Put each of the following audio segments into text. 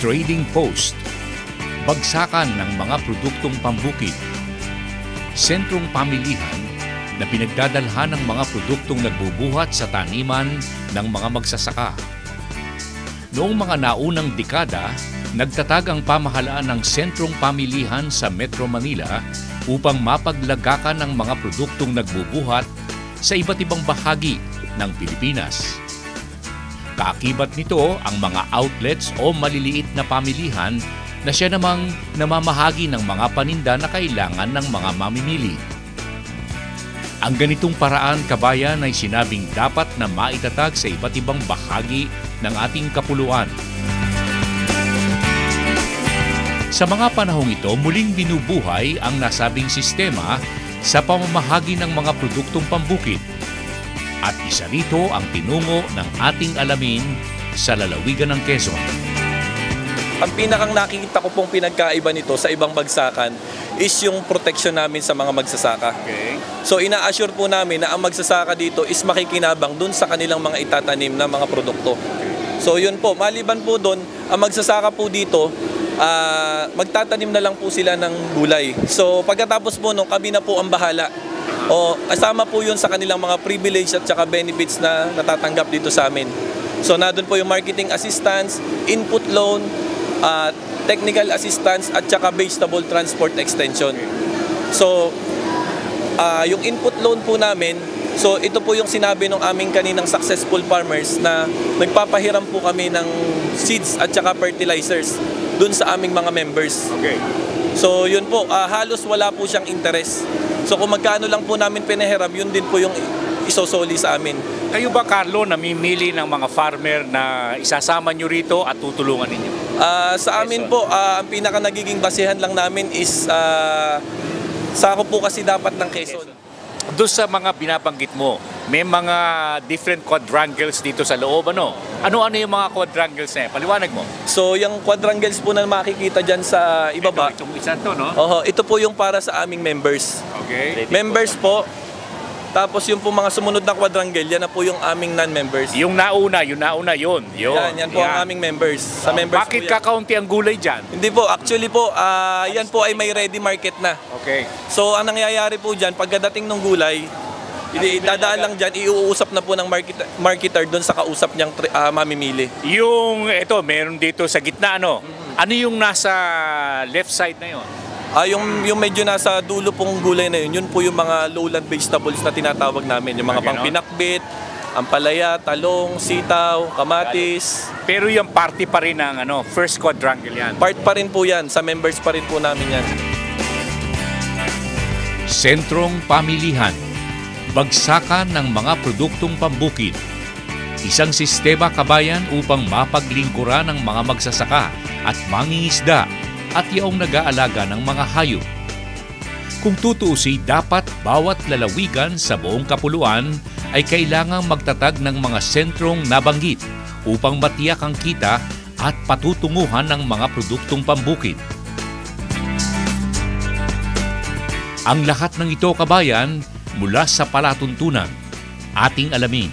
trading post, bagsakan ng mga produktong pambukid, sentrong pamilihan na pinagdadalhan ng mga produktong nagbubuhat sa taniman ng mga magsasaka. Noong mga naunang dekada, nagtatag ang pamahalaan ng sentrong pamilihan sa Metro Manila upang mapaglagakan ng mga produktong nagbubuhat sa iba't ibang bahagi ng Pilipinas. Kaakibat nito ang mga outlets o maliliit na pamilihan na siya namang namamahagi ng mga paninda na kailangan ng mga mamimili. Ang ganitong paraan, kabayan, ay sinabing dapat na maitatag sa iba't ibang bahagi ng ating kapuluan. Sa mga panahong ito, muling binubuhay ang nasabing sistema sa pamamahagi ng mga produktong pambukid. At isa rito ang tinungo ng ating alamin sa lalawigan ng Quezon. Ang pinakang nakikita ko pong pinagkaiba nito sa ibang bagsakan is yung protection namin sa mga magsasaka. Okay. So ina-assure po namin na ang magsasaka dito is makikinabang dun sa kanilang mga itatanim na mga produkto. So yun po, maliban po dun, ang magsasaka po dito, magtatanim na lang po sila ng gulay. So pagkatapos po nung kami na po ang bahala. O kasama po yun sa kanilang mga privilege at saka benefits na natatanggap dito sa amin. So nandun po yung marketing assistance, input loan, technical assistance at saka vegetable transport extension. So yung input loan po namin, so ito po yung sinabi ng aming kaninang successful farmers na nagpapahiram po kami ng seeds at saka fertilizers dun sa aming mga members. Okay. So yun po, halos wala po siyang interest. So kung magkano lang po namin pinahiram, yun din po yung isosoli sa amin. Kayo ba, Carlo, namimili ng mga farmer na isasama nyo rito at tutulungan ninyo? Sa amin po, ang pinaka nagiging basehan lang namin is sako po kasi dapat ng Quezon. Doon sa mga binabanggit mo, may mga different quadrangles dito sa loob, ano? Ano-ano yung mga quadrangles na yan? Paliwanag mo. So, yung quadrangles po na makikita dyan sa ibaba. Itong isa to, no? Ito po yung para sa aming members. Okay. Members po. Tapos yung po mga sumunod na quadrangle, yan na po yung aming non-members. Yung nauna, yun. Yan po ang aming members. Sa members bakit po yan. kakaunti ang gulay dyan? Hindi po, actually po, yan po ay may ready market na. Okay. So, ang nangyayari po dyan, pagkadating ng gulay, dadaan lang dyan, iuusap na po ng marketer doon sa kausap niyang mamimili. Yung, ito, meron dito sa gitna, ano? Ano yung nasa left side na yun? Yung medyo nasa dulo pong gulay na yun po yung mga lowland vegetables na tinatawag namin. Yung mga pangpinakbit, ampalaya, talong, sitaw, kamatis. Pero yung party pa rin ng first quadrangle yan? Part pa rin po yan. Sa members pa rin po namin yan. Sentrong pamilihan. Bagsakan ng mga produktong pambukid. Isang sistema, kabayan, upang mapaglingkuran ng mga magsasaka at mangingisda at yaong nag-aalaga ng mga hayop. Kung tutuusin, dapat bawat lalawigan sa buong kapuluan ay kailangang magtatag ng mga sentrong nabanggit upang matiyak ang kita at patutunguhan ng mga produktong pambukid. Ang lahat ng ito, kabayan, mula sa palatuntunan. Ating alamin.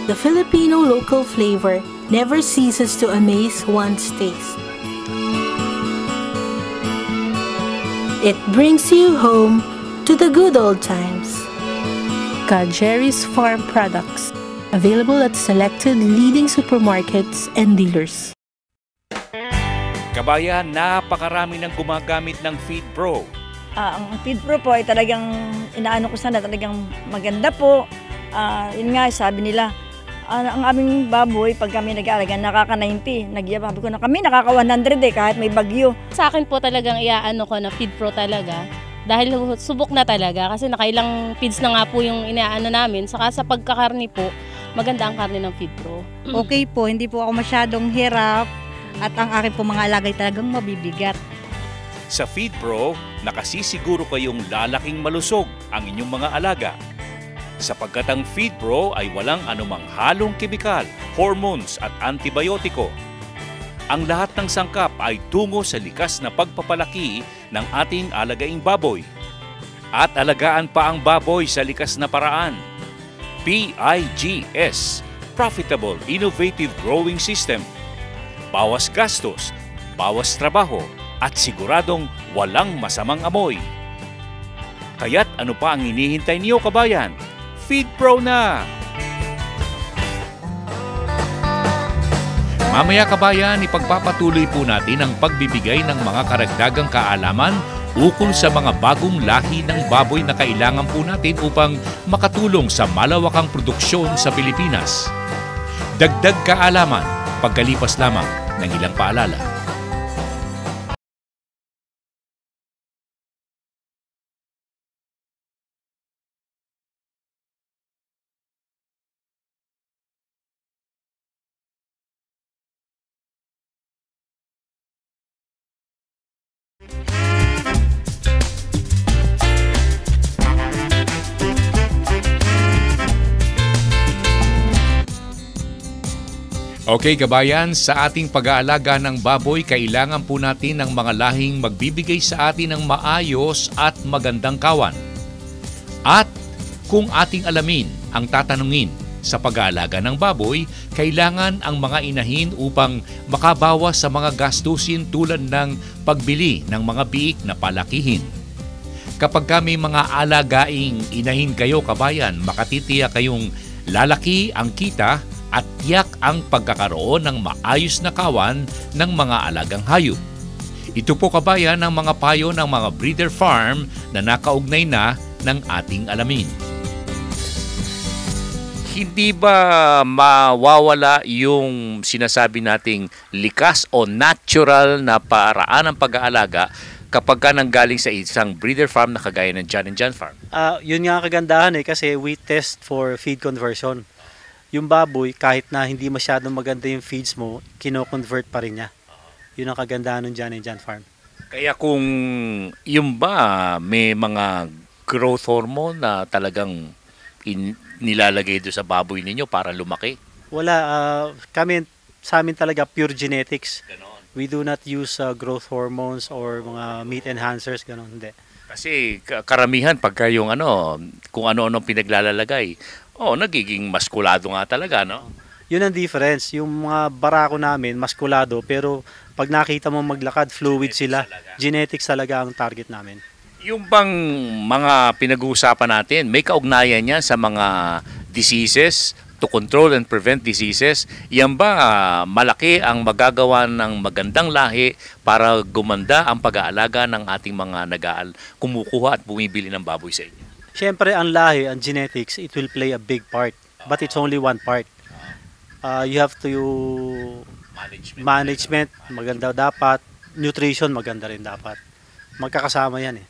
The Filipino local flavor never ceases to amaze one's taste. It brings you home to the good old times. Jerry's Farm Products, available at selected leading supermarkets and dealers. Kabayan, napakarami ng gumagamit ng Feed Pro. Ang Feed Pro po ay talagang inaano ko sana, talagang maganda po. Yun nga, sabi nila, ang aming baboy, pag kami nag-aalaga, nakaka-90. Nagyababi ko na kami, nakaka-100 kahit may bagyo. Sa akin po talagang iaano ko na Feed Pro talaga. Dahil subok na talaga kasi nakailang feeds na nga po yung inaano namin. Saka sa pagkakarni po, maganda ang karne ng Feed Pro. Okay po, hindi po ako masyadong hirap at ang akin po mga alagay talagang mabibigat. Sa Feed Pro, nakasisiguro kayong lalaking malusog ang inyong mga alaga. Sapagkat ang Feed Pro ay walang anumang halong kemikal, hormones at antibiotiko. ang lahat ng sangkap ay tungo sa likas na pagpapalaki ng ating alagaing baboy. At alagaan pa ang baboy sa likas na paraan. PIGS, Profitable Innovative Growing System. Bawas gastos, bawas trabaho, at siguradong walang masamang amoy. Kaya't ano pa ang hinihintay niyo, kabayan? Feed Pro na! Mamaya, kabayan, ipagpapatuloy po natin ang pagbibigay ng mga karagdagang kaalaman ukol sa mga bagong lahi ng baboy na kailangan po natin upang makatulong sa malawakang produksyon sa Pilipinas. Dagdag kaalaman, pagkalipas lamang ng ilang paalala. Okay, kabayan, sa ating pag-aalaga ng baboy, kailangan po natin ng mga lahing magbibigay sa atin ng maayos at magandang kawan. At kung ating alamin ang tatanungin sa pag-aalaga ng baboy, kailangan ang mga inahin upang makabawas sa mga gastusin tulad ng pagbili ng mga biik na palakihin. Kapag may mga alagaing inahin kayo, kabayan, makatitiyak kayong lalaki ang kita at tiyak ang pagkakaroon ng maayos na kawan ng mga alagang hayop. Ito po, kabayan, ang mga payo ng mga breeder farm na nakaugnay na ng ating alamin. Hindi ba mawawala yung sinasabi nating likas o natural na paraan ng pag-aalaga kapag ka nanggaling sa isang breeder farm na kagaya ng John & John Farm? Yun nga ang kagandahan kasi we test for feed conversion. Yung baboy, kahit na hindi masyadong maganda yung feeds mo, kino-convert pa rin niya. Yun ang kagandahan ng John & John Farm. Kaya kung yung ba may mga growth hormone na talagang nilalagay doon sa baboy ninyo para lumaki? Wala. Sa amin talaga pure genetics. Ganon. We do not use growth hormones or mga meat enhancers. Ganon, hindi. Kasi karamihan pagka yung kung ano-ano pinaglalagay, nagiging maskulado nga talaga, no? Yun ang difference. Yung mga barako namin, maskulado, pero pag nakita mo maglakad, fluid sila. Genetics talaga ang target namin. Yung bang mga pinag-uusapan natin, may kaugnayan yan sa mga diseases, to control and prevent diseases? Yan ba malaki ang magagawa ng magandang lahi para gumanda ang pag-aalaga ng ating mga kumukuha at bumibili ng baboy sa inyo? Siyempre, ang lahi, ang genetics, it will play a big part. But it's only one part. You have to management, maganda dapat. Nutrition, maganda rin dapat. Magkakasama yan eh.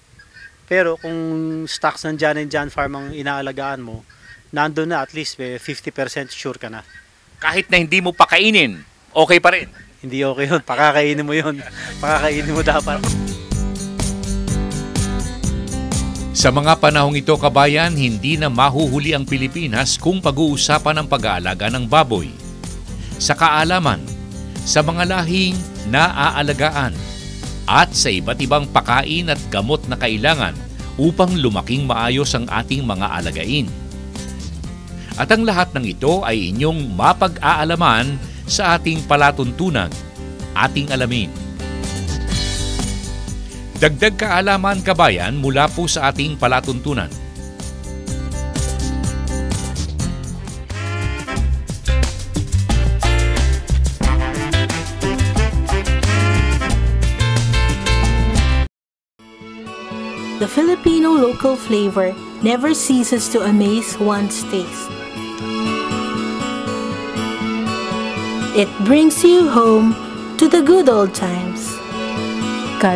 Pero kung stocks ng John & John Farm ang inaalagaan mo, nandun na at least 50% sure ka na. Kahit na hindi mo pakainin, okay pa rin? Hindi okay yun. Pakakainin mo yun. Pakakainin mo dapat. Sa mga panahong ito, kabayan, hindi na mahuhuli ang Pilipinas kung pag-uusapan ang pag-aalaga ng baboy. Sa kaalaman, sa mga lahing naaalagaan, at sa iba't ibang pakain at gamot na kailangan upang lumaking maayos ang ating mga alagain. At ang lahat ng ito ay inyong mapag-aalaman sa ating palatuntunan, ating alamin. Dagdag kaalaman, kabayan, mula po sa ating palatuntunan. The Filipino local flavor never ceases to amaze one's taste. It brings you home to the good old times.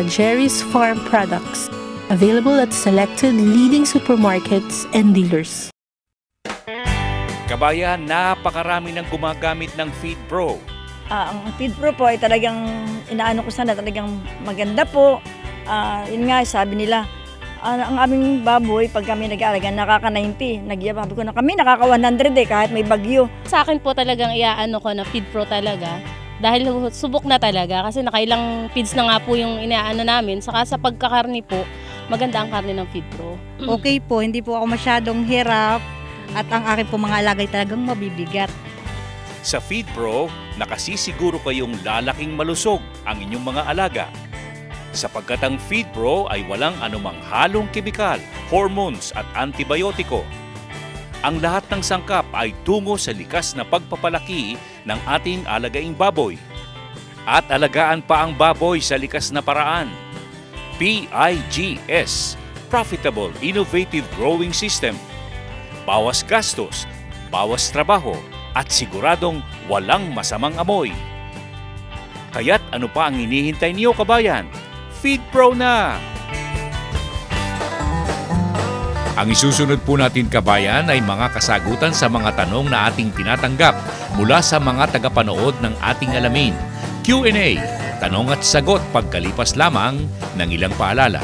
Jerry's Farm Products, available at selected leading supermarkets and dealers. Kabayan, napakarami ng gumagamit ng Feed Pro. Ang Feed Pro po ay talagang inaano ko sana, talagang maganda po. Yun nga, sabi nila, ang aming baboy, pag kami nag-aalaga, nakaka-90. Nagyababi ko na kami, nakaka-100 kahit may bagyo. Sa akin po talagang iaano ko na Feed Pro talaga. Dahil subok na talaga kasi nakailang feeds na nga po yung inaano namin. Saka sa pagkakarni po, maganda ang karne ng Feed Pro. Okay po, hindi po ako masyadong hirap at ang aking po mga alagay talagang mabibigat. Sa Feed Pro, nakasisiguro kayong lalaking malusog ang inyong mga alaga. Sapagkat ang Feed Pro ay walang anumang halong kemikal, hormones at antibiotiko. Ang lahat ng sangkap ay tungo sa likas na pagpapalaki ng ating alagaing baboy. At alagaan pa ang baboy sa likas na paraan. PIGS, Profitable Innovative Growing System. Bawas gastos, bawas trabaho, at siguradong walang masamang amoy. Kaya't ano pa ang hinihintay niyo, kabayan? Feed Pro na! Ang isusunod po natin, kabayan, ay mga kasagutan sa mga tanong na ating tinatanggap mula sa mga tagapanood ng ating alamin. Q&A, tanong at sagot pagkalipas lamang ng ilang paalala.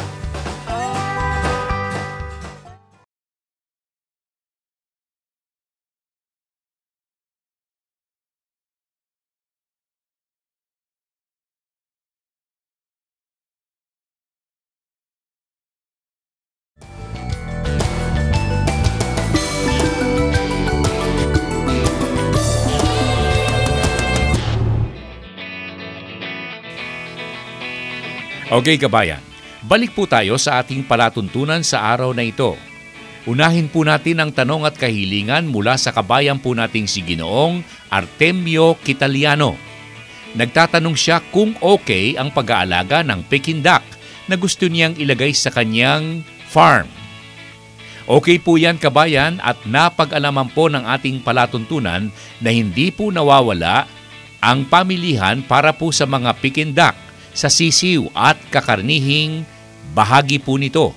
Okay, kabayan, balik po tayo sa ating palatuntunan sa araw na ito. Unahin po natin ang tanong at kahilingan mula sa kabayan po nating si Ginoong Artemio Quitaliano. Nagtatanong siya kung okay ang pag-aalaga ng Peking duck na gusto niyang ilagay sa kanyang farm. Okay po yan, kabayan, at napag-alaman po ng ating palatuntunan na hindi po nawawala ang pamilihan para po sa mga Peking duck sa sisiw at kakarnihing bahagi po nito.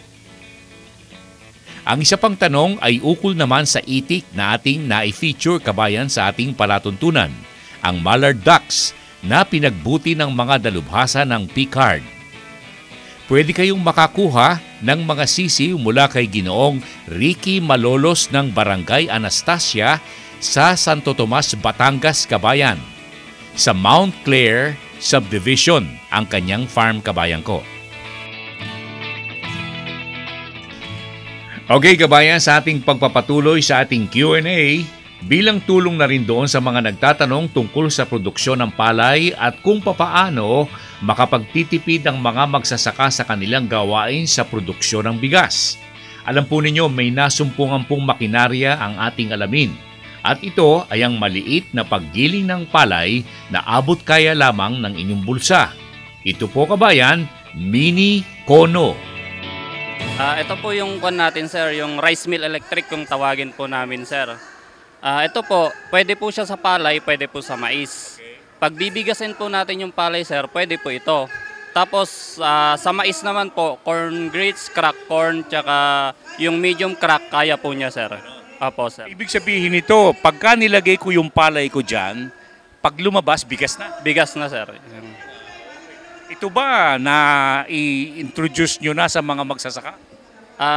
Ang isa pang tanong ay ukol naman sa itik na ating na-feature, kabayan, sa ating palatuntunan, ang mallard ducks na pinagbuti ng mga dalubhasa ng Picard. Pwede kayong makakuha ng mga sisiw mula kay Ginoong Ricky Malolos ng Barangay Anastasia sa Santo Tomas, Batangas, kabayan. Sa Mount Clair Subdivision ang kanyang farm, kabayan ko. Okay, kabayan, sa ating pagpapatuloy sa ating Q&A, bilang tulong na rin doon sa mga nagtatanong tungkol sa produksyon ng palay at kung papaano makapagtitipid ang mga magsasaka sa kanilang gawain sa produksyon ng bigas. Alam po ninyo, may nasumpungan pong makinarya ang ating alamin. At ito ay ang maliit na paggiling ng palay na abot kaya lamang ng inyong bulsa. Ito po, kabayan, mini kono. Ito po yung kwan natin, sir, yung rice mill electric kung tawagin po namin, sir. Ito po, pwede po siya sa palay, pwede po sa mais. Pag bibigasin po natin yung palay, sir, pwede po ito. Tapos sa mais naman po, corn grits, crack corn, tsaka yung medium crack, kaya po niya, sir. Apo, sir. Ibig sabihin nito, pagka nilagay ko yung palay ko dyan, pag lumabas, bigas na? Bigas na, sir. Ito ba na i-introduce nyo na sa mga magsasaka?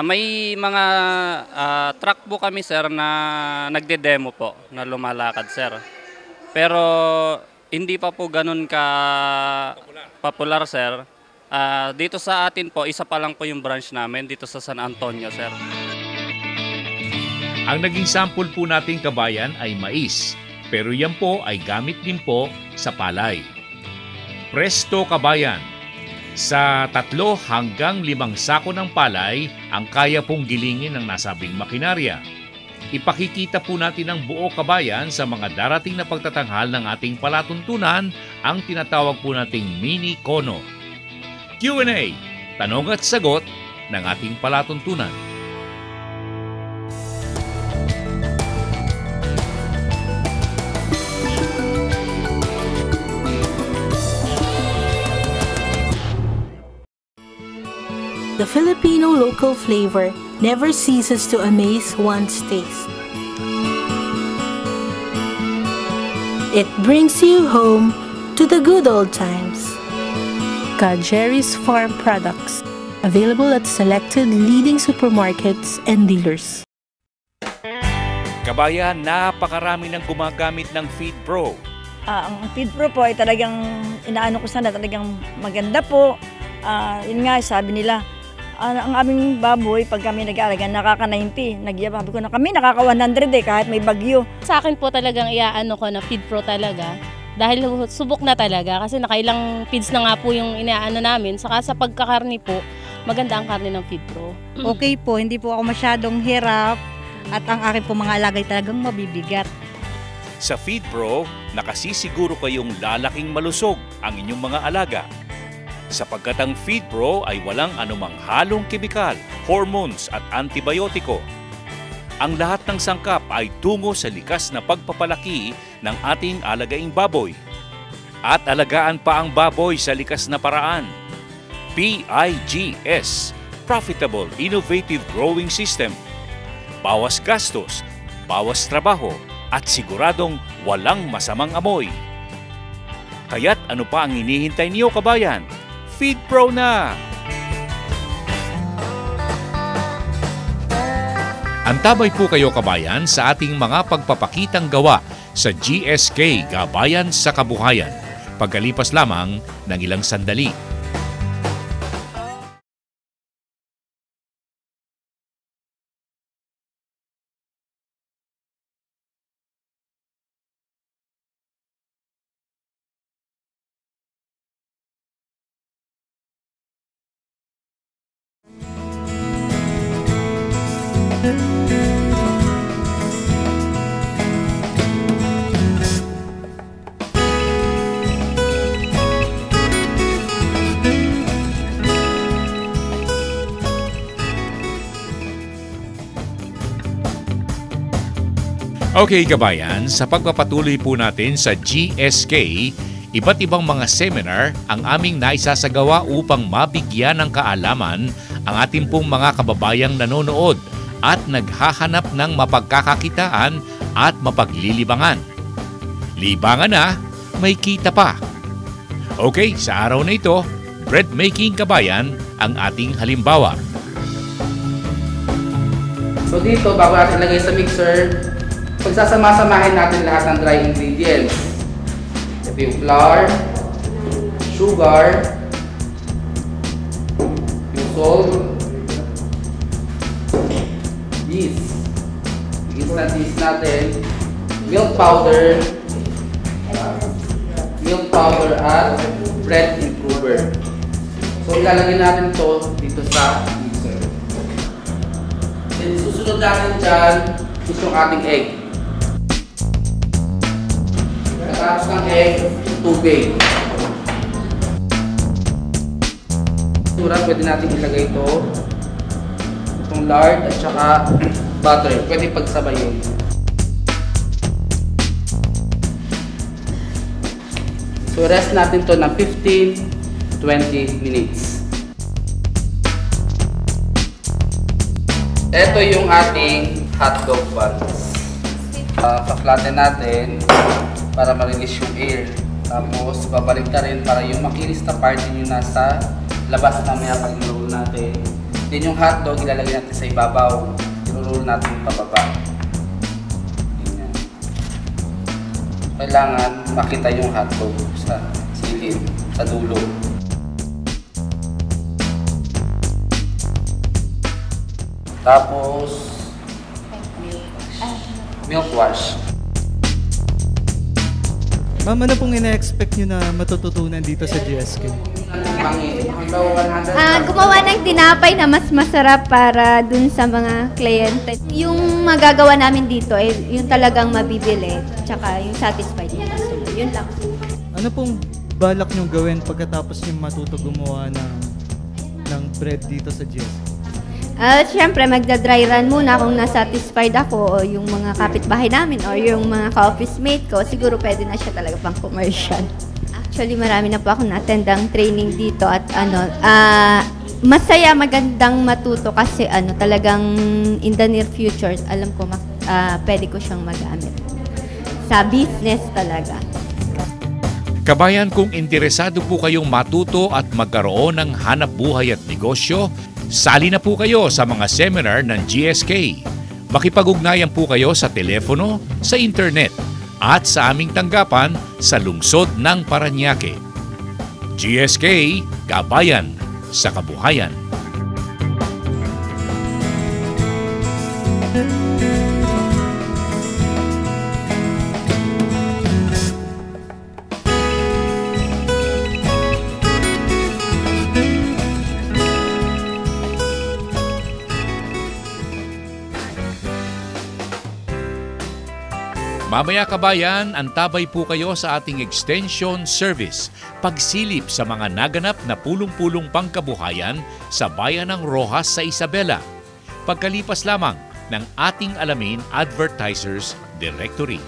May mga truck po kami, sir, na nagde-demo po, na lumalakad, sir. Pero hindi pa po ganun ka popular, sir. Dito sa atin po, isa pa lang po yung branch namin dito sa San Antonio, sir. Ang naging sample po nating, kabayan, ay mais. Pero yan po ay gamit din po sa palay. Presto, kabayan, sa 3 hanggang 5 sako ng palay ang kaya pong gilingin ng nasabing makinarya. Ipakikita po natin ang buo, kabayan, sa mga darating na pagtatanghal ng ating palatuntunan, ang tinatawag po nating mini kono. Q&A, tanong at sagot ng ating palatuntunan. The Filipino local flavor never ceases to amaze one's taste. It brings you home to the good old times. Jerry's Farm Products, available at selected leading supermarkets and dealers. Kabayan, napakarami ng gumagamit ng Feed Pro. Ang Feed Pro po ay talagang inaano ko sana, talagang maganda po. Yun nga, sabi nila, ang aming baboy, pag kami nag-aalaga, nakaka-90. Sabi ko na kami, nakaka-100 kahit may bagyo. Sa akin po talagang iaano ko na Feed Pro talaga. Dahil subok na talaga kasi nakailang feeds na nga po yung inaano namin. Saka sa pagkakarni po, maganda ang karne ng Feed Pro. Okay po, hindi po ako masyadong hirap at ang aking po mga alagay talagang mabibigat. Sa Feed Pro, nakasisiguro kayong lalaking malusog ang inyong mga alaga. Sapagkat ang Feed Pro ay walang anumang halong kemikal, hormones at antibiotiko. Ang lahat ng sangkap ay tungo sa likas na pagpapalaki ng ating alagaing baboy. At alagaan pa ang baboy sa likas na paraan. PIGS, Profitable Innovative Growing System. Bawas gastos, bawas trabaho, at siguradong walang masamang amoy. Kaya't ano pa ang hinihintay niyo, kabayan? Feed Pro na! Antabay po kayo, kabayan, sa ating mga pagpapakitang gawa sa GSK Gabayan sa Kabuhayan. Pagkalipas lamang ng ilang sandali. Okay, kabayan, sa pagpapatuloy po natin sa GSK, iba't ibang mga seminar ang aming naisasagawa upang mabigyan ng kaalaman ang ating pong mga kababayang nanonood at naghahanap ng mapagkakakitaan at mapaglilibangan. Libangan na, may kita pa. Okay, sa araw na ito, bread making, kabayan, ang ating halimbawa. So dito, bago natin ilagay sa mixer, pagsasama-samahin natin lahat ng dry ingredients. Ito yung flour, sugar, yung salt, yeast. Instant yeast natin, milk powder at bread improver. So ilalagay natin to dito sa mixer. Then susunod natin dyan is yung ating egg. Tapos ng egg, tubig. Surat, pwede natin ilagay ito. Itong lard at saka butter. Pwede pagsabayin. So rest natin to ng 15-20 minutes. Ito yung ating hotdog buns. Pa-flatten natin para ma-release yung air. Tapos, babalik ka rin para yung makinis na part yung nasa labas mamaya pag i-roll natin. Then yung hotdog, ilalagay natin sa ibabaw. I-roll natin pababa. Ganyan. Kailangan makita yung hotdog sa silid, sa dulo. Tapos, milk wash. Ma'am, ano pong ina-expect nyo na matututunan dito sa GSK? Gumawa ng tinapay na mas masarap para dun sa mga kliyente. Yung magagawa namin dito ay yung talagang mabibili, tsaka yung satisfied yung customer. Yun lang. Ano pong balak nyo gawin pagkatapos yung matuto gumawa ng bread dito sa GSK? Siyempre, magda-dry run muna kung na-satisfied ako o yung mga kapitbahay namin o yung mga ka-office mate ko, siguro pwede na siya talaga pang commercial. Actually, marami na po ako na-attendang training dito at masaya, magandang matuto kasi talagang in the near future, alam ko pwede ko siyang magamit. Sa business talaga. Kabayan, kung interesado po kayong matuto at magkaroon ng hanap buhay at negosyo, sali na po kayo sa mga seminar ng GSK. Makipag-ugnayan po kayo sa telepono, sa internet. at sa aming tanggapan sa lungsod ng Parañaque. GSK, Gabayan sa Kabuhayan. Mamaya kabayan, antabay po kayo sa ating extension service, pagsilip sa mga naganap na pulong-pulong pangkabuhayan sa bayan ng Roxas sa Isabela. Pagkalipas lamang ng ating alamin Advertisers Directory.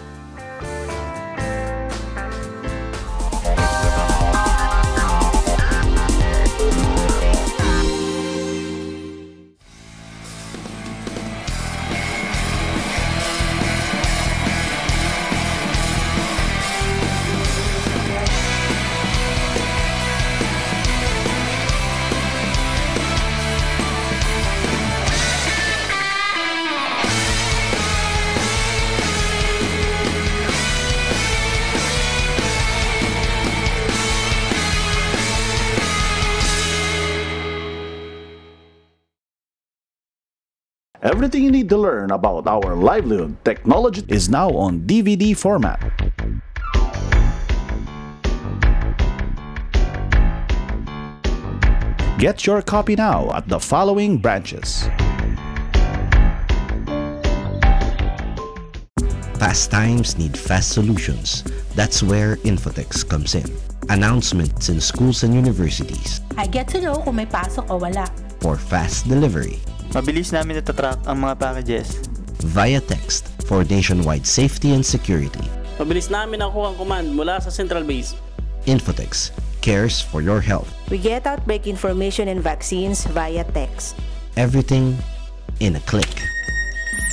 Everything you need to learn about our livelihood technology is now on DVD format. Get your copy now at the following branches. Fast times need fast solutions. That's where Infotex comes in. Announcements in schools and universities. I get to know kung may pasok o wala. For fast delivery. Mabilis namin natatrack ang mga packages. Via text for nationwide safety and security. Mabilis namin nakuha ang command mula sa central base. Infotex cares for your health. We get outbreak information and vaccines via text. Everything in a click.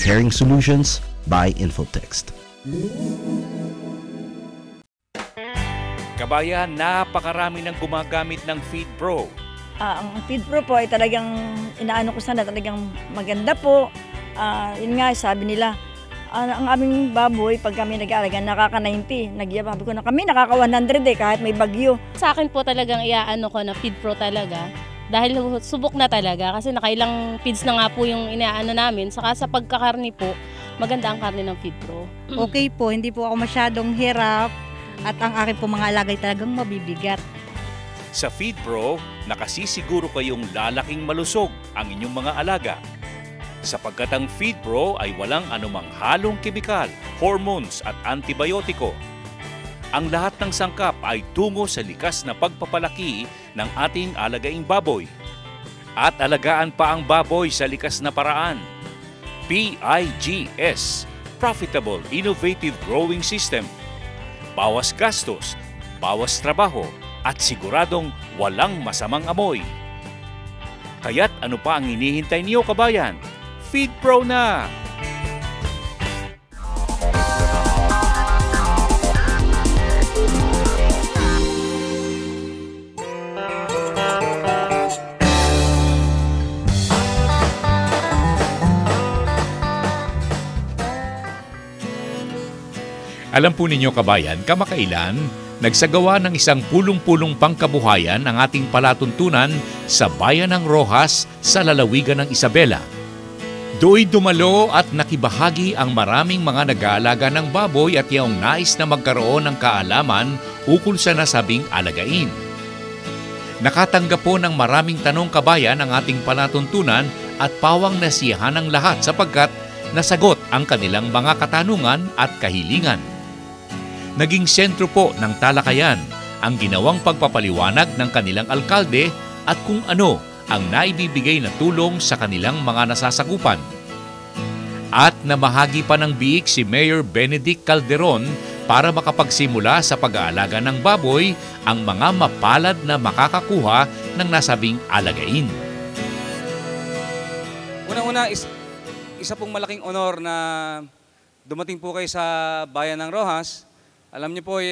Caring solutions by Infotext. Kabayan, napakarami ng gumagamit ng FeedPro. Ang FeedPro po ay talagang inaano ko sana, talagang maganda po. Yun nga, sabi nila, ang aming baboy, pag kami nag-aalaga, nakaka-90. Sabi ko na kami, nakaka-100 kahit may bagyo. Sa akin po talagang iaano ko na FeedPro talaga. Dahil subok na talaga kasi nakailang feeds na nga po yung inaano namin. Saka sa pagkakarni po, maganda ang karni ng FeedPro. Okay po, hindi po ako masyadong hirap at ang aking po mga alagay talagang mabibigat. Sa FeedPro, nakasisiguro kayong lalaking malusog ang inyong mga alaga. Sapagkat ang FeedPro ay walang anumang halong kemikal, hormones at antibiotiko. Ang lahat ng sangkap ay tungo sa likas na pagpapalaki ng ating alagaing baboy. At alagaan pa ang baboy sa likas na paraan. PIGS, Profitable Innovative Growing System. Bawas gastos, bawas trabaho, at siguradong walang masamang amoy. Kaya't ano pa ang hinihintay niyo kabayan? FeedPro na! Alam po ninyo kabayan, kamakailan, nagsagawa ng isang pulong-pulong pangkabuhayan ang ating palatuntunan sa bayan ng Roxas sa lalawigan ng Isabela. Do'y dumalo at nakibahagi ang maraming mga nag-aalaga ng baboy at yaong nais na magkaroon ng kaalaman ukol sa nasabing alagain. Nakatanggap po ng maraming tanong kabayan ang ating palatuntunan at pawang nasiyahan ng lahat sapagkat nasagot ang kanilang mga katanungan at kahilingan. Naging sentro po ng talakayan ang ginawang pagpapaliwanag ng kanilang alkalde at kung ano ang naibibigay na tulong sa kanilang mga nasasakupan. At namahagi pa ng biik si Mayor Benedict Calderon para makapagsimula sa pag-aalaga ng baboy ang mga mapalad na makakakuha ng nasabing alagain. Una-una, isa pong malaking honor na dumating po kayo sa bayan ng Roxas. Alam niyo po,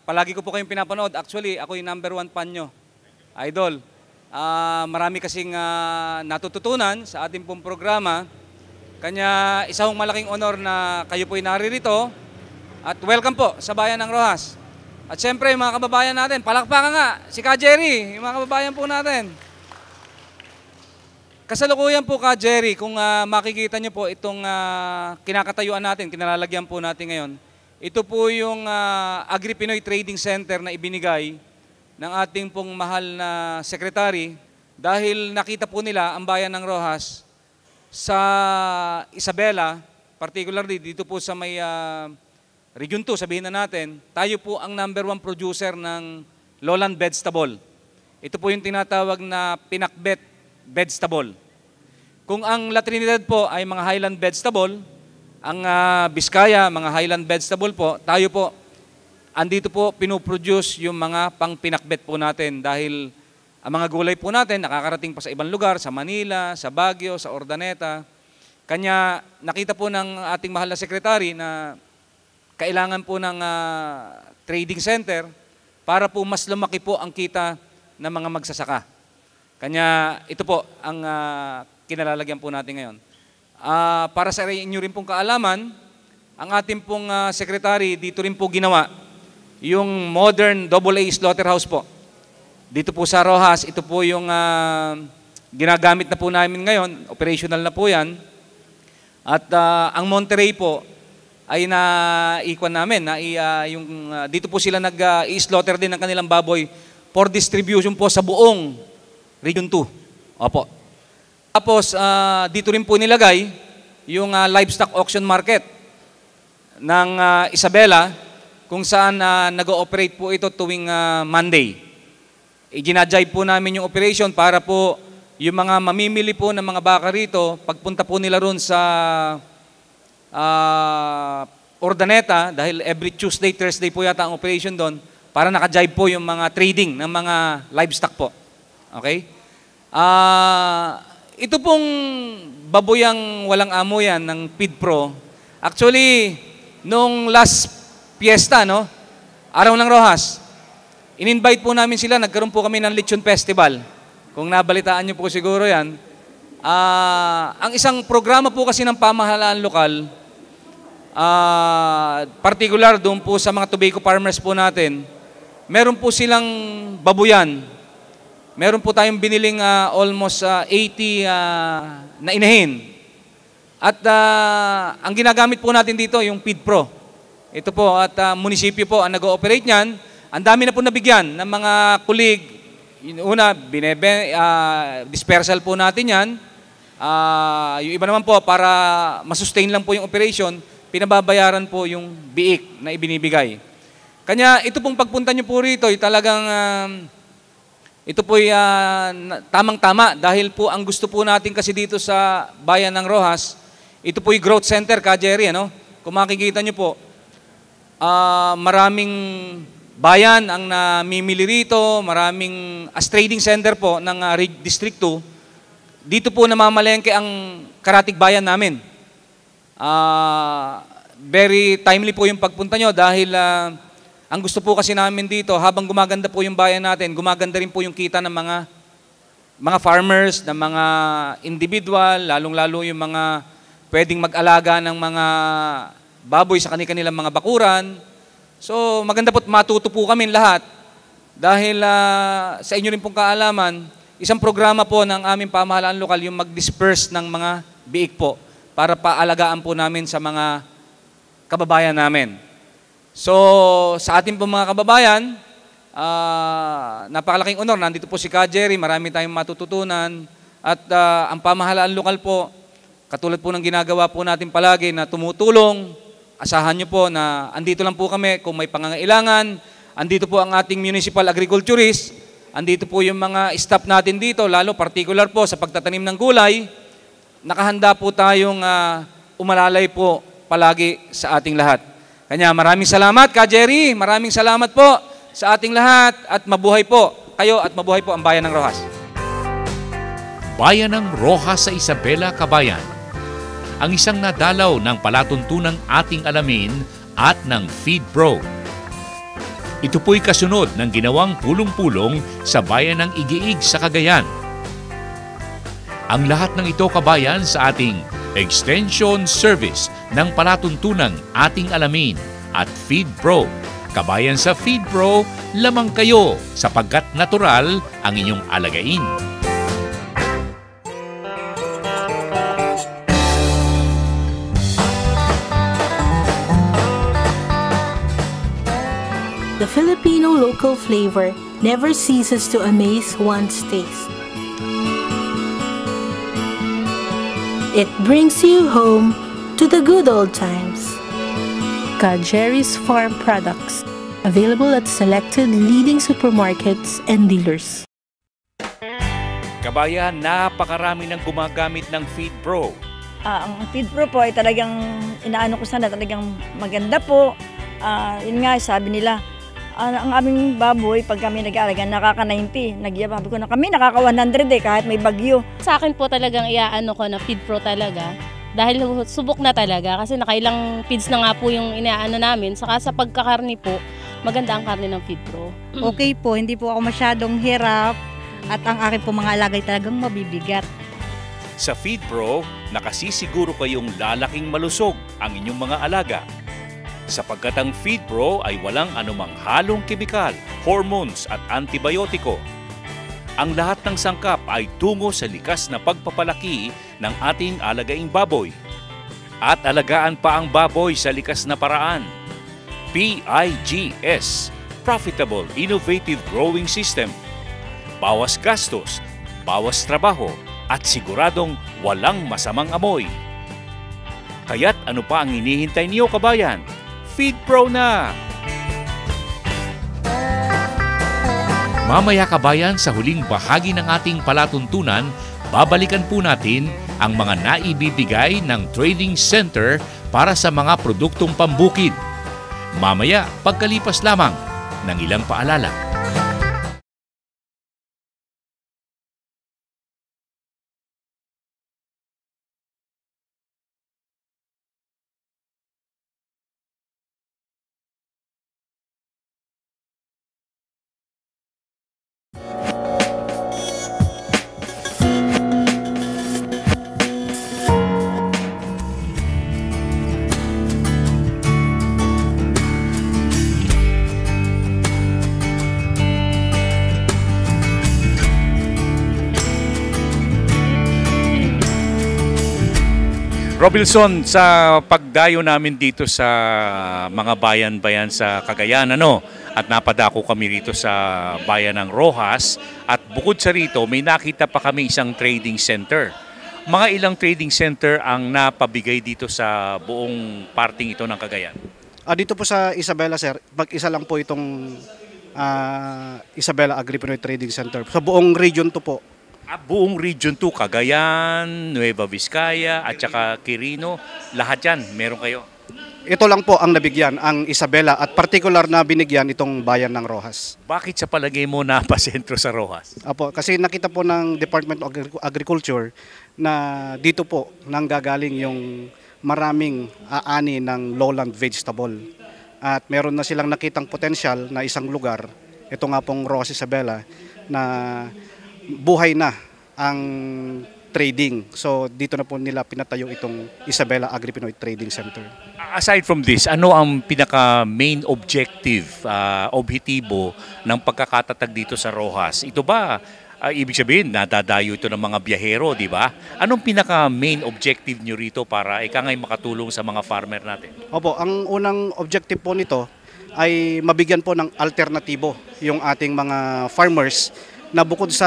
palagi ko po kayong pinapanood. Actually, ako yung #1 fan nyo. Idol. Marami kasing natututunan sa ating pong programa. Kanya isang malaking honor na kayo po'y naririto At welcome po sa Bayan ng Roxas. At siyempre, mga kababayan natin, palakpakan nga si Ka Jerry, yung mga kababayan po natin. Kasalukuyan po, Ka Jerry, kung makikita nyo po itong kinakatayuan natin, kinalalagyan po natin ngayon, ito po yung Agri-Pinoy Trading Center na ibinigay ng ating pong mahal na sekretary dahil nakita po nila ang Bayan ng Roxas sa Isabela, particularly dito po sa may Region 2, sabihin na natin, tayo po ang #1 producer ng lowland vegetable. Ito po yung tinatawag na pinakbet vegetable. Kung ang La Trinidad po ay mga highland vegetable, ang Biskaya, mga highland vegetable po, tayo po, andito po pinoproduce yung mga pang pinakbet po natin dahil ang mga gulay po natin nakakarating pa sa ibang lugar, sa Manila, sa Baguio, sa Urdaneta. Kanya nakita po ng ating mahal na sekretary na kailangan po ng trading center para po mas lumaki po ang kita ng mga magsasaka. Kanya ito po ang kinalalagyan po natin ngayon. Para sa inyo rin pong kaalaman, ang ating pong secretary dito rin po ginawa yung modern AA slaughterhouse po. Dito po sa Roxas, ito po yung ginagamit na po namin ngayon, operational na po yan. At ang Monterey po ay na-ikwan namin. Dito po sila nag-i-slaughter din ng kanilang baboy for distribution po sa buong Region 2. Opo. Tapos, dito rin po nilagay yung livestock auction market ng Isabela kung saan nag-ooperate po ito tuwing Monday. Ginadjive po namin yung operation para po yung mga mamimili po ng mga baka rito, pagpunta po nila ron sa Urdaneta, dahil every Tuesday, Thursday po yata ang operation doon, para naka-jive po yung mga trading ng mga livestock po. Okay? Ito pong baboyang walang amo yan ng PIDPRO. Actually, nung last fiesta, no, Araw ng Roxas, in-invite po namin sila, nagkaroon po kami ng Lechon Festival. Kung nabalitaan nyo po siguro yan. Ang isang programa po kasi ng pamahalaan lokal, particular doon po sa mga tobacco farmers po natin, meron po silang babuyan. Meron po tayong biniling almost 80 na inahin. At ang ginagamit po natin dito, yung PIDPRO. Ito po, at munisipyo po ang nag-ooperate niyan. Ang dami na po nabigyan ng mga kulig. Una, dispersal po natin yan. Yung iba naman po, para masustain lang po yung operation, pinababayaran po yung biik na ibinibigay. Kanya, ito pong pagpunta nyo po rito, talagang ito po tamang-tama dahil po ang gusto po natin kasi dito sa Bayan ng Roxas, ito po yung growth center, Ka Jerry, ano? Kung makikita nyo po, maraming bayan ang namimili rito, maraming trading center po ng District 2. Dito po namamalengke ang karatig bayan namin. Very timely po yung pagpunta nyo dahil ang gusto po kasi namin dito, habang gumaganda po yung bayan natin, gumaganda rin po yung kita ng mga farmers, ng mga individual, lalong-lalo yung mga pwedeng mag-alaga ng mga baboy sa kanilang mga bakuran. So maganda po't matuto po kami lahat dahil sa inyo rin pong kaalaman, isang programa po ng aming pamahalaan lokal yung mag-disperse ng mga biik po para paalagaan po namin sa mga kababayan namin. So sa ating po mga kababayan, napakalaking honor. Nandito po si Ka Jerry, marami tayong matututunan at ang pamahalaan lokal po, katulad po ng ginagawa po natin palagi na tumutulong. Asahan nyo po na andito lang po kami kung may pangangailangan. Andito po ang ating municipal agriculturist. Andito po yung mga staff natin dito, lalo particular po sa pagtatanim ng gulay. Nakahanda po tayong umalalay po palagi sa ating lahat. Kanya maraming salamat, Ka Jerry. Maraming salamat po sa ating lahat at mabuhay po kayo at mabuhay po ang Bayan ng Roxas. Bayan ng Roxas sa Isabela, Kabayan. Ang isang nadalaw ng palatuntunang ating alamin at ng FeedPro. Ito po'y kasunod ng ginawang pulong-pulong sa bayan ng Igiig sa Cagayan. Ang lahat ng ito, kabayan, sa ating extension service ng palatuntunang ating alamin at Feed Pro. Kabayan sa Feed Pro, lamang kayo sapagkat natural ang inyong alagain. The Filipino local flavor never ceases to amaze one's taste. It brings you home to the good old times. Jerry's Farm Products, available at selected leading supermarkets and dealers. Kabayan, napakarami ng gumagamit ng Feed Pro. Ang Feed Pro po ay talagang inaano ko sana, talagang maganda po. Yun nga, sabi nila, ang aming baboy, pag kami nag-aalaga, nakaka-90. Sabi ko na kami, nakaka-100 kahit may bagyo. Sa akin po talagang iaano ko na Feed Pro talaga. Dahil subok na talaga kasi nakailang feeds na nga po yung inaano namin. Saka sa pagkakarni po, maganda ang karni ng Feed Pro. Okay po, hindi po ako masyadong hirap at ang aking po mga alagay talagang mabibigat. Sa Feed Pro, nakasisiguro kayong lalaking malusog ang inyong mga alaga. Sapagkat ang Feed Pro ay walang anumang halong kemikal, hormones at antibiotiko. Ang lahat ng sangkap ay tungo sa likas na pagpapalaki ng ating alagaing baboy. At alagaan pa ang baboy sa likas na paraan. PIGS, Profitable Innovative Growing System. Bawas gastos, bawas trabaho, at siguradong walang masamang amoy. Kaya't ano pa ang hinihintay niyo, kabayan? Feed Pro na! Mamaya, kabayan, sa huling bahagi ng ating palatuntunan, babalikan po natin ang mga naibibigay ng Trading Center para sa mga produktong pambukid. Mamaya, pagkalipas lamang ng ilang paalala. Robilson, sa pagdayo namin dito sa mga bayan-bayan sa Cagayan, at napadako kami rito sa bayan ng Rojas, at bukod sa rito, may nakita pa kami isang trading center. Mga ilang trading center ang napabigay dito sa buong parting ito ng Cagayan? Dito po sa Isabela, sir, mag-isa lang po itong Isabela Agri-Pinoy Trading Center. Sa buong region to po. Buong region to, Cagayan, Nueva Vizcaya, at saka Quirino, lahat yan, meron kayo? Ito lang po ang nabigyan, ang Isabela, at particular na binigyan itong bayan ng Rojas. Bakit sa palagay mo napasentro sa Rojas? Kasi nakita po ng Department of Agriculture na dito po nanggagaling yung maraming aani ng lowland vegetable. At meron na silang nakitang potensyal na isang lugar, ito nga pong Rojas Isabela, na buhay na ang trading. So dito na po nila pinatayo itong Isabela Agri-Pinoy Trading Center. Aside from this, ano ang pinaka main objective, objetibo ng pagkakatatag dito sa Rojas? Ito ba, ibig sabihin, nadadayo ito ng mga biyahero, di ba? Anong pinaka main objective nyo rito para ikangay makatulong sa mga farmer natin? Opo, ang unang objective po nito ay mabigyan po ng alternatibo yung ating mga farmers na bukod sa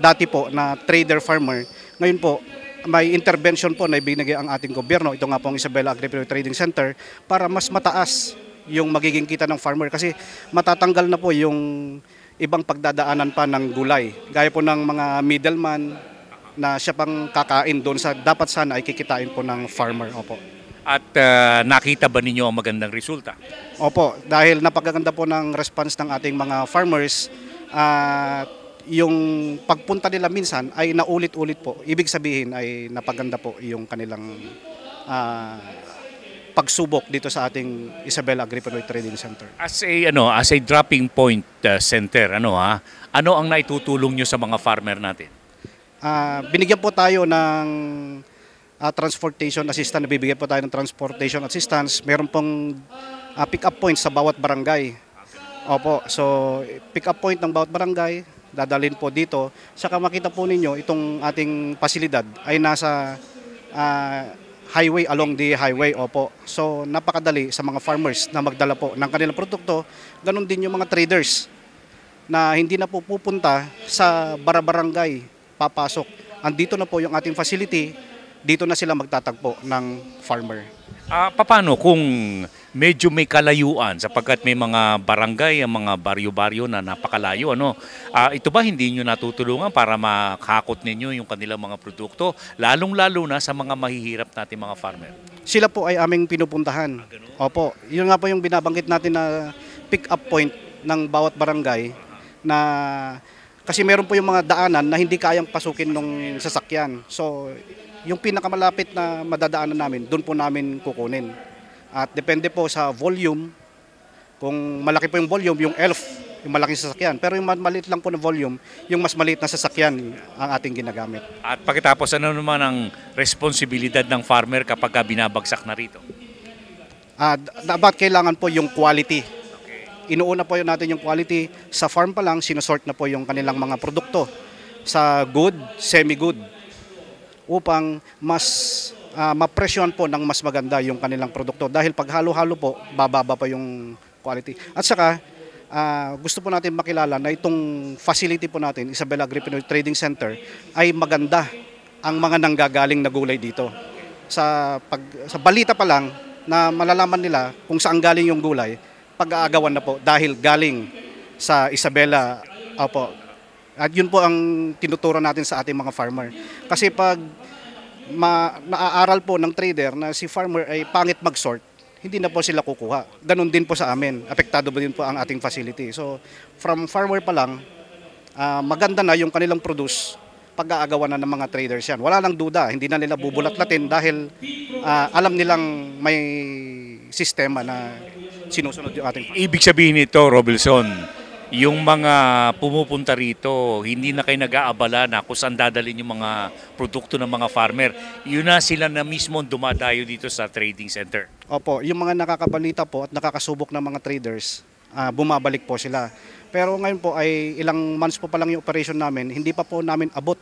dati po na trader farmer, ngayon po may intervention po na ibinigay ang ating gobyerno, ito nga po ang Isabela Agri-Pinoy Trading Center, para mas mataas yung magiging kita ng farmer kasi matatanggal na po yung ibang pagdadaanan pa ng gulay. Gaya po ng mga middleman na siya pang kakain doon sa dapat sana ay kikitain po ng farmer. Opo. At nakita ba ninyo ang magandang resulta? Opo, dahil napakaganda po ng response ng ating mga farmers. Yung pagpunta nila minsan ay naulit-ulit po. Ibig sabihin ay napaganda po yung kanilang pagsubok dito sa ating Isabela Agri-Pinoy Trading Center. As a dropping point center, ano ang naitutulong nyo sa mga farmer natin? Binigyan po tayo ng transportation assistance, nabibigyan po tayo ng transportation assistance. Meron pong pick-up points sa bawat barangay. Opo, so pick-up point ng bawat barangay, dadalhin po dito. Saka makita po ninyo, itong ating pasilidad ay nasa highway, along the highway. Opo, so napakadali sa mga farmers na magdala po ng kanilang produkto. Ganon din yung mga traders na hindi na po pupunta sa barangay, papasok. Andito na po yung ating facility, dito na sila magtatagpo ng farmer. Paano kung medyo may kalayuan sapagkat may mga barangay, mga baryo-baryo na napakalayo, ano? Ito ba hindi nyo natutulungan para makakot ninyo yung kanilang mga produkto, lalong-lalo na sa mga mahihirap natin mga farmer? Sila po ay aming pinupuntahan. Opo, yun nga po yung binabanggit natin na pick-up point ng bawat barangay, na kasi meron po yung mga daanan na hindi kayang pasukin ng sasakyan. So, yung pinakamalapit na madadaanan namin, doon po namin kukunin. At depende po sa volume, kung malaki po yung volume, yung ELF, yung malaking sasakyan. Pero yung maliit lang po na volume, yung mas maliit na sasakyan ang ating ginagamit. At pagkatapos, ano naman ang responsibilidad ng farmer kapag binabagsak na rito? Dapat kailangan po yung quality. Inuuna po natin yung quality. Sa farm pa lang, sinusort na po yung kanilang mga produkto sa good, semi-good, upang mas mapresyon po ng mas maganda yung kanilang produkto. Dahil pag halo-halo po, bababa pa yung quality. At saka, gusto po natin makilala na itong facility po natin, Isabela Agripino Trading Center, ay maganda ang mga nanggagaling na gulay dito. Sa balita pa lang na malalaman nila kung saan galing yung gulay, pag-aagawan na po dahil galing sa Isabela. Opo. At yun po ang tinuturo natin sa ating mga farmer. Kasi pag naaaral po ng trader na si farmer ay pangit mag-sort, hindi na po sila kukuha. Ganon din po sa amin. Apektado din po ang ating facility. So from farmer pa lang, maganda na yung kanilang produce, pag-aagawan na ng mga traders yan. Wala lang duda, hindi na nila bubulat-latin dahil alam nilang may sistema na sinusunod yung ating farmer. Ibig sabihin nito, Robelson, yung mga pumupunta rito, hindi na kayo nag-aabala na kung saan dadalhin yung mga produkto ng mga farmer. Yun na sila na mismo dumadayo dito sa trading center. Opo, yung mga nakakabalita po at nakakasubok ng mga traders, bumabalik po sila. Pero ngayon po ay ilang months po pa lang yung operation namin, hindi pa po namin abot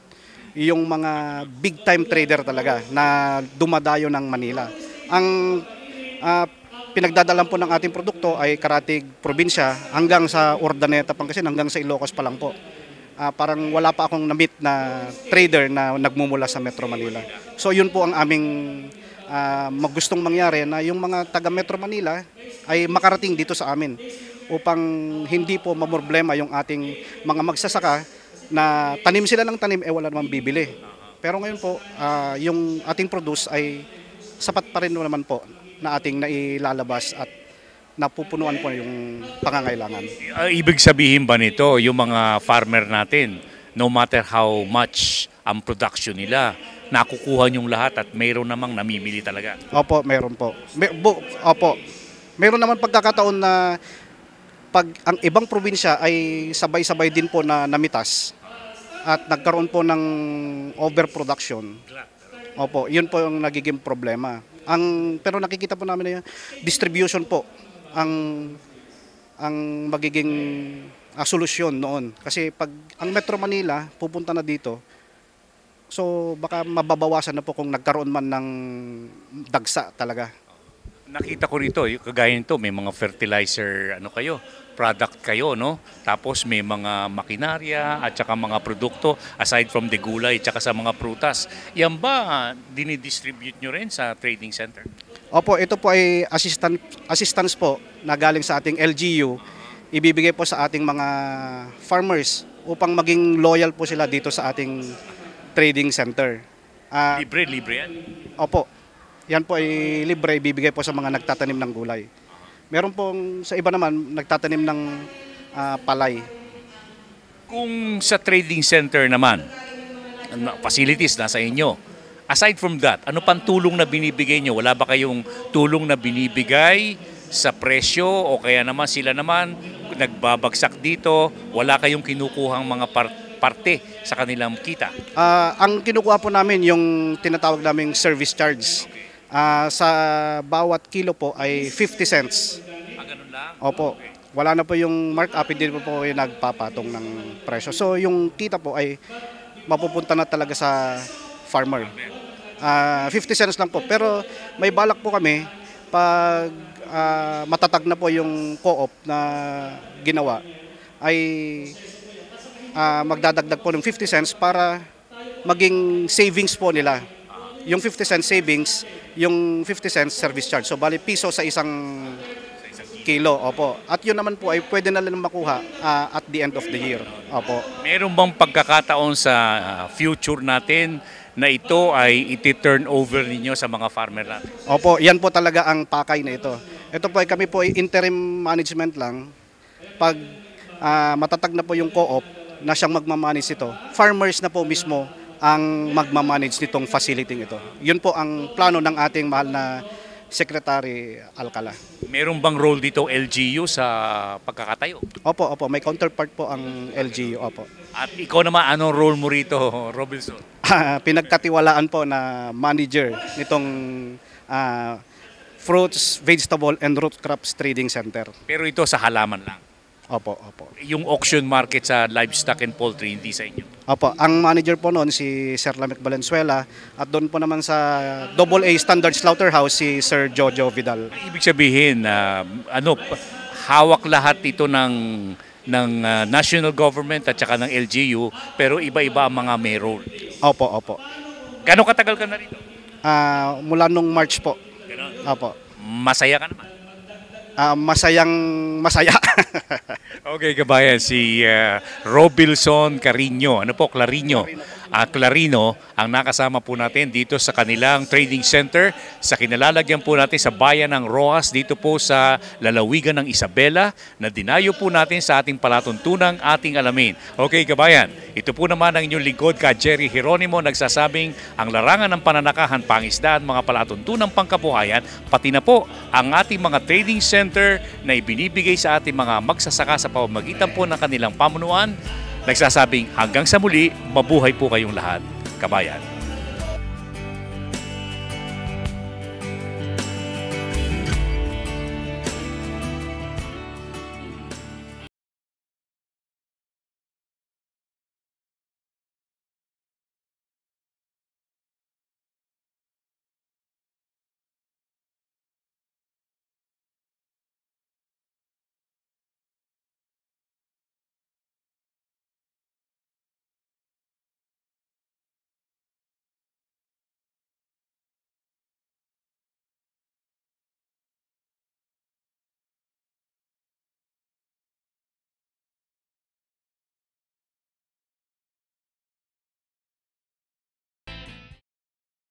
yung mga big time trader talaga na dumadayo ng Manila. Ang pinagdadalan po ng ating produkto ay Karatig probinsya hanggang sa Urdaneta, Pangasinan, hanggang sa Ilocos pa lang po. Parang wala pa akong na-meet na trader na nagmumula sa Metro Manila. So yun po ang aming magustong mangyari, na yung mga taga Metro Manila ay makarating dito sa amin upang hindi po mamroblema yung ating mga magsasaka na tanim sila ng tanim, wala namang bibili. Pero ngayon po, yung ating produce ay sapat pa rin naman po na ating nailalabas at napupunuan po yung pangangailangan. Ibig sabihin ba nito, yung mga farmer natin, no matter how much ang production nila, nakukuha yung lahat at mayroon namang namimili talaga? Opo, mayroon po. Opo, mayroon naman pagkakataon na pag ang ibang probinsya ay sabay-sabay din po na namitas at nagkaroon po ng overproduction. Opo, yun po yung nagiging problema. Pero nakikita po namin na yung distribution po ang magiging solusyon noon. Kasi pag ang Metro Manila pupunta na dito, so baka mababawasan na po kung nagkaroon man ng dagsa talaga. Nakita ko rito, kagaya nito, may mga fertilizer product kayo, no? Tapos may mga makinarya at saka mga produkto aside from the gulay at saka sa mga prutas. Yan ba dinidistribute nyo rin sa trading center? Opo, ito po ay assistance po na galing sa ating LGU. Ibibigay po sa ating mga farmers upang maging loyal po sila dito sa ating trading center. Libre yan? Opo. Yan po ay libre, ibibigay po sa mga nagtatanim ng gulay. Meron pong sa iba naman nagtatanim ng palay. Kung sa trading center naman, facilities nasa inyo, aside from that, ano pang tulong na binibigay nyo? Wala ba kayong tulong na binibigay sa presyo o kaya naman sila naman nagbabagsak dito, wala kayong kinukuhang mga parte sa kanilang kita? Ang kinukuha po namin yung tinatawag naming service charge. Sa bawat kilo po ay 50 cents Opo. Wala na po yung markup, hindi po yung nagpapatong ng presyo. So yung kita po ay mapupunta na talaga sa farmer. 50 cents lang po. Pero may balak po kami pag matatag na po yung co-op na ginawa ay magdadagdag po ng 50 cents para maging savings po nila. Yung 50 cents savings, yung 50 cents service charge. So bali piso sa isang kilo, opo. At yun naman po ay pwede na lang makuha at the end of the year. Opo. Meron bang pagkakataon sa future natin na ito ay iti-turn over ninyo sa mga farmer natin? Opo, yan po talaga ang pakay na ito. Ito po ay kami po ay interim management lang. Pag matatag na po yung co-op na siyang magmamanage ito, farmers na po mismo ang magmamanage nitong facility ito. Yun po ang plano ng ating mahal na Secretary Alcala. Meron bang role dito LGU sa pagkakatayo? Opo, may counterpart po ang LGU, opo. At ikaw naman, anong role mo rito, Robinson? Pinagkatiwalaan po na manager nitong Fruits, Vegetable and Root Crops Trading Center. Pero ito sa halaman lang? Opo. Yung auction market sa livestock and poultry, hindi sa inyo? Opo, ang manager po noon si Sir Lamek Valenzuela at doon po naman sa AA Standard Slaughterhouse si Sir Jojo Vidal. Ibig sabihin, hawak lahat ito ng national government at saka ng LGU, pero iba-iba ang mga may role. Opo. Gano'ng katagal ka na rito? Mula nung March po. Gano'n? Opo. Masaya ka naman? Masaya. Okay, kabayan, si Robilson Clarino. Clarino ang nakasama po natin dito sa kanilang trading center sa kinalalagyan po natin sa bayan ng Rojas dito po sa lalawigan ng Isabela na dinayo po natin sa ating palatuntunang ating alamin. Okay, kabayan, ito po naman ang inyong lingkod ka Jerry Geronimo nagsasabing ang larangan ng pananakahan, pangisdaan, mga palatuntunang pangkabuhayan, pati na po ang ating mga trading center na ibinibigay sa ating mga magsasaka sa pamamagitan po ng kanilang pamunuan. Nagsasabing hanggang sa muli, mabuhay po kayong lahat, kabayan.